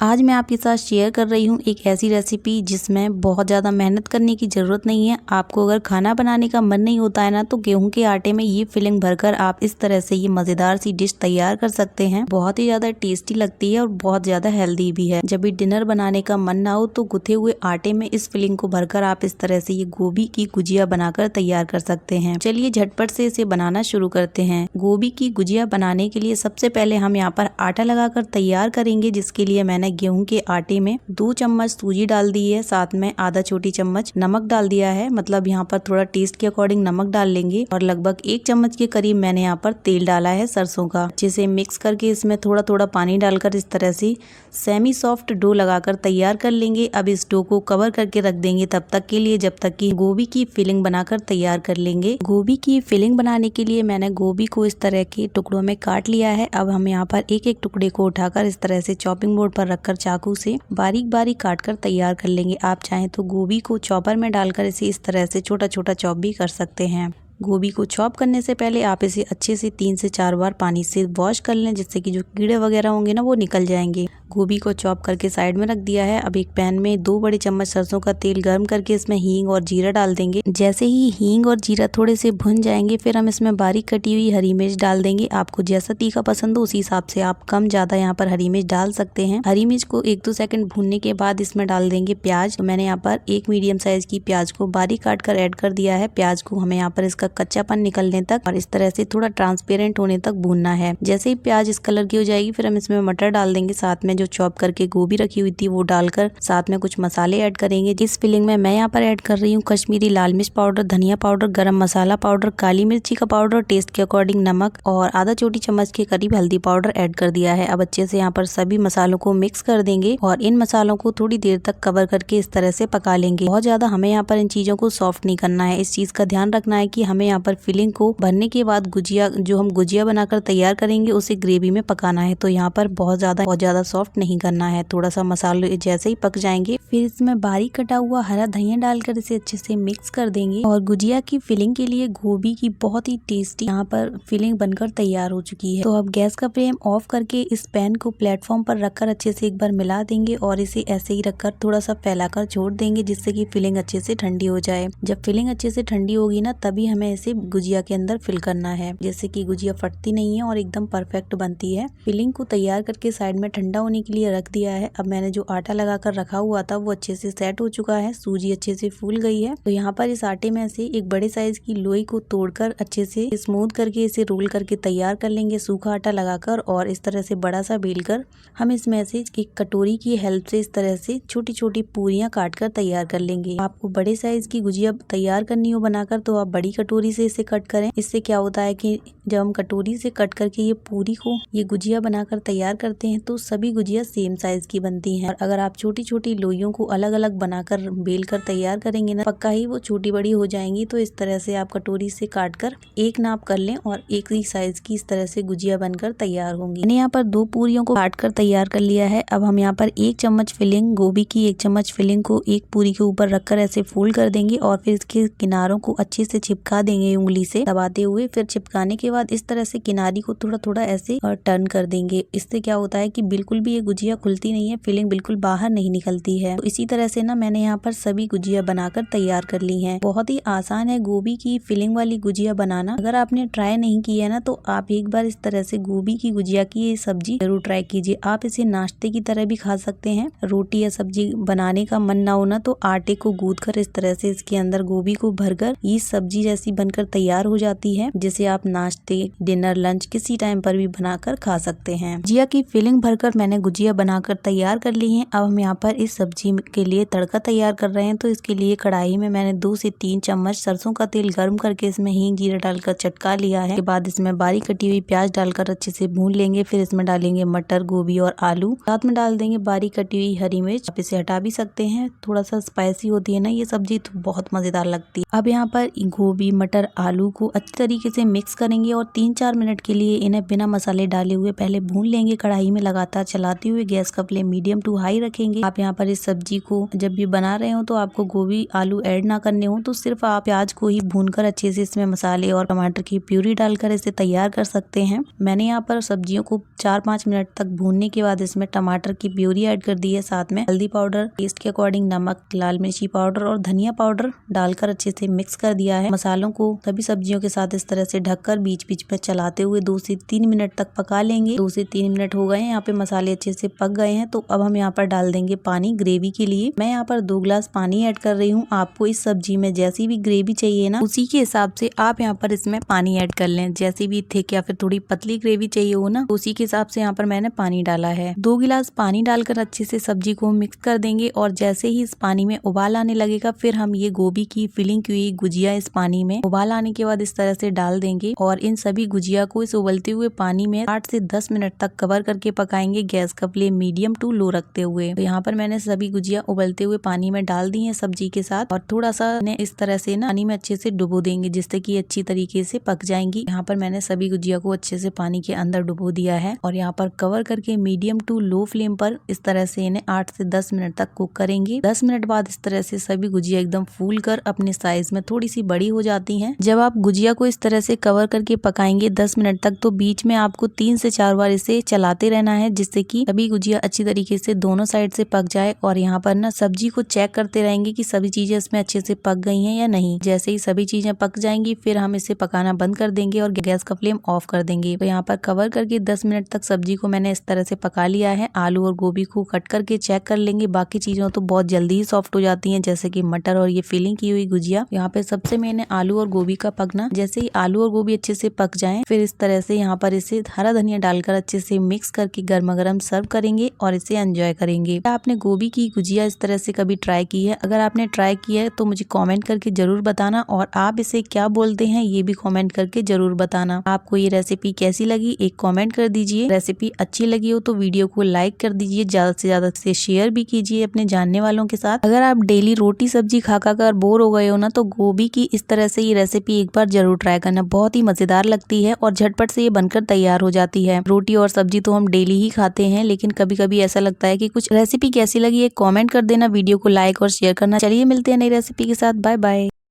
आज मैं आपके साथ शेयर कर रही हूँ एक ऐसी रेसिपी जिसमें बहुत ज़्यादा मेहनत करने की ज़रूरत नहीं है। आपको अगर खाना बनाने का मन नहीं होता है ना, तो गेहूं के आटे में ये फिलिंग भरकर आप इस तरह से ये मज़ेदार सी डिश तैयार कर सकते हैं। बहुत ही ज़्यादा टेस्टी लगती है और बहुत ज़्यादा हेल्दी भी है। जब भी डिनर बनाने का मन ना हो तो गुथे हुए आटे में इस फिलिंग को भरकर आप इस तरह से ये गोभी की गुजिया बनाकर तैयार कर सकते हैं। चलिए झटपट से इसे बनाना शुरू करते हैं। गोभी की गुजिया बनाने के लिए सबसे पहले हम यहाँ पर आटा लगाकर तैयार करेंगे, जिसके लिए मैंने गेहूं के आटे में 2 चम्मच सूजी डाल दी है, साथ में आधा छोटी चम्मच नमक डाल दिया है। मतलब यहाँ पर थोड़ा टेस्ट के अकॉर्डिंग नमक डाल लेंगे और लगभग 1 चम्मच के करीब मैंने यहाँ पर तेल डाला है सरसों का। अच्छे से मिक्स करके इसमें थोड़ा थोड़ा पानी डालकर इस तरह से सेमी सॉफ्ट डो लगाकर तैयार कर लेंगे। अब इस डो को कवर करके रख देंगे तब तक के लिए जब तक कि गोभी की फिलिंग बनाकर तैयार कर लेंगे। गोभी की फिलिंग बनाने के लिए मैंने गोभी को इस तरह के टुकड़ों में काट लिया है। अब हम यहाँ पर एक एक टुकड़े को उठाकर इस तरह से चॉपिंग बोर्ड पर रखकर चाकू से बारीक बारीक काट कर तैयार कर लेंगे। आप चाहें तो गोभी को चॉपर में डालकर इसे इस तरह से छोटा छोटा चॉप भी कर सकते हैं। गोभी को चॉप करने से पहले आप इसे अच्छे से 3 से 4 बार पानी से वॉश कर लें, जिससे कि जो कीड़े वगैरह होंगे ना वो निकल जाएंगे। गोभी को चॉप करके साइड में रख दिया है। अब एक पैन में 2 बड़े चम्मच सरसों का तेल गर्म करके इसमें हींग और जीरा डाल देंगे। जैसे ही हींग और जीरा थोड़े से भुन जाएंगे, फिर हम इसमें बारीक कटी हुई हरी मिर्च डाल देंगे। आपको जैसा तीखा पसंद हो उसी हिसाब से आप कम ज्यादा यहाँ पर हरी मिर्च डाल सकते हैं। हरी मिर्च को 1-2 सेकंड भूनने के बाद इसमें डाल देंगे प्याज। तो मैंने यहाँ पर एक मीडियम साइज की प्याज को बारीक काट कर ऐड कर दिया है। प्याज को हमें यहाँ पर इसका कच्चापन निकलने तक और इस तरह से थोड़ा ट्रांसपेरेंट होने तक भूनना है। जैसे ही प्याज इस कलर की हो जाएगी, फिर हम इसमें मटर डाल देंगे। साथ में जो चॉप करके गोभी रखी हुई थी वो डालकर साथ में कुछ मसाले ऐड करेंगे। इस फिलिंग में मैं यहाँ पर ऐड कर रही हूँ कश्मीरी लाल मिर्च पाउडर, धनिया पाउडर, गरम मसाला पाउडर, काली मिर्ची का पाउडर, टेस्ट के अकॉर्डिंग नमक और आधा छोटी चम्मच के करीब हल्दी पाउडर ऐड कर दिया है। अब अच्छे से यहाँ पर सभी मसालों को मिक्स कर देंगे और इन मसालों को थोड़ी देर तक कवर करके इस तरह से पका लेंगे। बहुत ज्यादा हमें यहाँ पर इन चीजों को सॉफ्ट नहीं करना है। इस चीज का ध्यान रखना है कि हमें यहाँ पर फिलिंग को भरने के बाद गुजिया जो हम गुजिया बनाकर तैयार करेंगे उसे ग्रेवी में पकाना है। तो यहाँ पर बहुत ज्यादा सॉफ्ट नहीं करना है। थोड़ा सा मसाले जैसे ही पक जाएंगे, फिर इसमें बारीक कटा हुआ हरा धनिया डालकर इसे अच्छे से मिक्स कर देंगे। और गुजिया की फिलिंग के लिए गोभी की बहुत ही टेस्टी यहाँ पर फिलिंग बनकर तैयार हो चुकी है। तो अब गैस का फ्लेम ऑफ करके इस पैन को प्लेटफॉर्म पर रखकर अच्छे से एक बार मिला देंगे और इसे ऐसे ही रखकर थोड़ा सा फैलाकर छोड़ देंगे, जिससे कि फिलिंग अच्छे से ठंडी हो जाए। जब फिलिंग अच्छे से ठंडी होगी ना, तभी हमें इसे गुजिया के अंदर फिल करना है, जिससे कि गुजिया फटती नहीं है और एकदम परफेक्ट बनती है। फिलिंग को तैयार करके साइड में ठंडा होने के लिए रख दिया है। अब मैंने जो आटा लगाकर रखा हुआ था वो अच्छे से सेट हो चुका है। सूजी अच्छे से फूल गई है। तो यहाँ पर इस आटे में से एक बड़े साइज की लोई को तोड़कर अच्छे से स्मूथ करके इसे रोल करके तैयार कर लेंगे सूखा आटा लगाकर। और इस तरह से बड़ा सा बेलकर हम इसमें से एक कटोरी की हेल्प से इस तरह से छोटी छोटी पूरियां काट कर तैयार कर लेंगे। आपको बड़े साइज की गुजिया तैयार करनी हो बनाकर तो आप बड़ी कटोरी से इसे कट करें। इससे क्या होता है कि जब हम कटोरी से कट करके ये पूरी को ये गुजिया बनाकर तैयार करते हैं तो सभी गुजिया सेम साइज की बनती हैं। और अगर आप छोटी छोटी लोइयों को अलग अलग बनाकर बेल कर तैयार करेंगे ना, पक्का ही वो छोटी बड़ी हो जाएंगी। तो इस तरह से आप कटोरी से काट कर एक नाप कर लें और एक ही साइज की इस तरह से गुजिया बनकर तैयार होंगी। मैंने यहाँ पर 2 पूरियों को काट कर तैयार कर लिया है। अब हम यहाँ पर 1 चम्मच फिलिंग गोभी की 1 चम्मच फिलिंग को एक पूरी के ऊपर रखकर ऐसे फोल्ड कर देंगे और फिर इसके किनारों को अच्छे से चिपका देंगे उंगली से दबाते हुए। फिर चिपकाने के बाद इस तरह से किनारी को थोड़ा थोड़ा ऐसे और टर्न कर देंगे। इससे क्या होता है कि बिल्कुल भी ये गुजिया खुलती नहीं है, फिलिंग बिल्कुल बाहर नहीं निकलती है। तो इसी तरह से ना मैंने यहाँ पर सभी गुजिया बनाकर तैयार कर ली हैं। बहुत ही आसान है गोभी की फिलिंग वाली गुजिया बनाना। अगर आपने ट्राई नहीं किया है ना, तो आप एक बार इस तरह से गोभी की गुजिया की ये सब्जी जरूर ट्राई कीजिए। आप इसे नाश्ते की तरह भी खा सकते हैं। रोटी या सब्जी बनाने का मन ना हो ना, तो आटे को गूंथ कर इस तरह से इसके अंदर गोभी को भरकर ये सब्जी जैसी बनकर तैयार हो जाती है, जिसे आप नाश्ते, डिनर, लंच किसी टाइम पर भी बनाकर खा सकते हैं। गुजिया की फिलिंग भरकर मैंने गुजिया बनाकर तैयार कर ली है। अब हम यहाँ पर इस सब्जी के लिए तड़का तैयार कर रहे हैं। तो इसके लिए कढ़ाई में मैंने 2 से 3 चम्मच सरसों का तेल गर्म करके इसमें हींग जीरा डालकर चटका लिया है। इसके बाद इसमें बारीक कटी हुई प्याज डालकर अच्छे से भून लेंगे। फिर इसमें डालेंगे मटर, गोभी और आलू। साथ में डाल देंगे बारीक कटी हुई हरी मिर्च। आप इसे हटा भी सकते हैं, थोड़ा सा स्पाइसी होती है ना ये सब्जी, तो बहुत मजेदार लगती है। अब यहाँ पर गोभी, मटर, आलू को अच्छी तरीके से मिक्स करेंगे और 3-4 मिनट के लिए इन्हें बिना मसाले डाले हुए पहले भून लेंगे। कढ़ाई में लगातार चलाते चलाते हुए गैस का फ्लेम मीडियम टू हाई रखेंगे। आप यहाँ पर इस सब्जी को जब भी बना रहे हो तो आपको गोभी आलू ऐड ना करने हो, तो सिर्फ आप प्याज को ही भूनकर अच्छे से इसमें मसाले और टमाटर की प्यूरी डालकर इसे तैयार कर सकते हैं। मैंने यहाँ पर सब्जियों को 4-5 मिनट तक भूनने के बाद इसमें टमाटर की प्यूरी ऐड कर दी है, साथ में हल्दी पाउडर, टेस्ट के अकॉर्डिंग नमक, लाल मिर्ची पाउडर और धनिया पाउडर डालकर अच्छे से मिक्स कर दिया है। मसालों को सभी सब्जियों के साथ इस तरह से ढककर बीच बीच में चलाते हुए 2 से 3 मिनट तक पका लेंगे। 2 से 3 मिनट हो गए हैं, यहाँ पे मसाले अच्छे से पक गए हैं। तो अब हम यहाँ पर डाल देंगे पानी ग्रेवी के लिए। मैं यहाँ पर 2 गिलास पानी ऐड कर रही हूँ। आपको इस सब्जी में जैसी भी ग्रेवी चाहिए ना, उसी के हिसाब से आप यहाँ पर इसमें पानी ऐड कर लें। जैसी भी थिक या फिर थोड़ी पतली ग्रेवी चाहिए हो ना, उसी के हिसाब से यहाँ पर मैंने पानी डाला है। 2 गिलास पानी डालकर अच्छे से सब्जी को मिक्स कर देंगे और जैसे ही इस पानी में उबाल आने लगेगा, फिर हम ये गोभी की फिलिंग की हुई गुजिया इस पानी में उबाल आने के बाद इस तरह से डाल देंगे और इन सभी गुजिया को इस उबलते हुए पानी में 8 से 10 मिनट तक कवर करके पकाएंगे, गैस का फ्लेम मीडियम टू लो रखते हुए। तो यहाँ पर मैंने सभी गुजिया उबलते हुए पानी में डाल दी है सब्जी के साथ और थोड़ा सा इस तरह से ना पानी में अच्छे से डुबो देंगे, जिससे कि अच्छी तरीके से पक जाएंगी। यहाँ पर मैंने सभी गुजिया को अच्छे से पानी के अंदर डुबो दिया है और यहाँ पर कवर करके मीडियम टू लो फ्लेम पर इस तरह से इन्हें 8 से 10 मिनट तक कुक करेंगे। 10 मिनट बाद इस तरह से सभी गुजिया एकदम फूल कर अपने साइज में थोड़ी सी बड़ी हो जाती हैं। जब आप गुजिया को इस तरह से कवर करके पकाएंगे 10 मिनट तक, तो बीच में आपको 3 से 4 बार इसे चलाते रहना है, जिससे कि सभी गुजिया अच्छी तरीके से दोनों साइड से पक जाए। और यहाँ पर ना सब्जी को चेक करते रहेंगे कि सभी चीजें इसमें अच्छे से पक गई हैं या नहीं। जैसे ही सभी चीजें पक जाएंगी, फिर हम इसे पकाना बंद कर देंगे और गैस का फ्लेम ऑफ कर देंगे। तो यहाँ पर कवर करके 10 मिनट तक सब्जी को मैंने इस तरह से पका लिया है। आलू और गोभी को कट करके चेक कर लेंगे, बाकी चीजों तो बहुत जल्दी ही सॉफ्ट हो जाती हैं, जैसे कि मटर और ये फिलिंग की हुई गुजिया। यहाँ पे सबसे मैंने आलू और गोभी का पकना, जैसे ही आलू और गोभी अच्छे से पक जाएं, फिर इस तरह से यहाँ पर इसे हरा धनिया डालकर अच्छे से मिक्स करके गर्मा गर्म सर्व करेंगे और इसे एंजॉय करेंगे। आपने गोभी की गुजिया इस तरह से कभी ट्राई की है? अगर आपने ट्राई की है तो मुझे कमेंट करके जरूर बताना और आप इसे क्या बोलते हैं ये भी कमेंट करके जरूर बताना। आपको ये रेसिपी कैसी लगी एक कमेंट कर दीजिए। रेसिपी अच्छी लगी हो तो वीडियो को लाइक कर दीजिए, ज्यादा से ज्यादा से शेयर भी कीजिए अपने जानने वालों के साथ। अगर आप डेली रोटी सब्जी खा कर बोर हो गए हो ना, तो गोभी की इस तरह से ये रेसिपी एक बार जरूर ट्राई करना। बहुत ही मजेदार लगती है और झटपट से ये बनकर तैयार हो जाती है। रोटी और सब्जी तो हम डेली ही खाते हैं, लेकिन कभी कभी ऐसा लगता है कि कुछ रेसिपी कैसी लगी एक कमेंट कर देना, वीडियो को लाइक और शेयर करना। चलिए मिलते हैं नई रेसिपी के साथ, बाय बाय।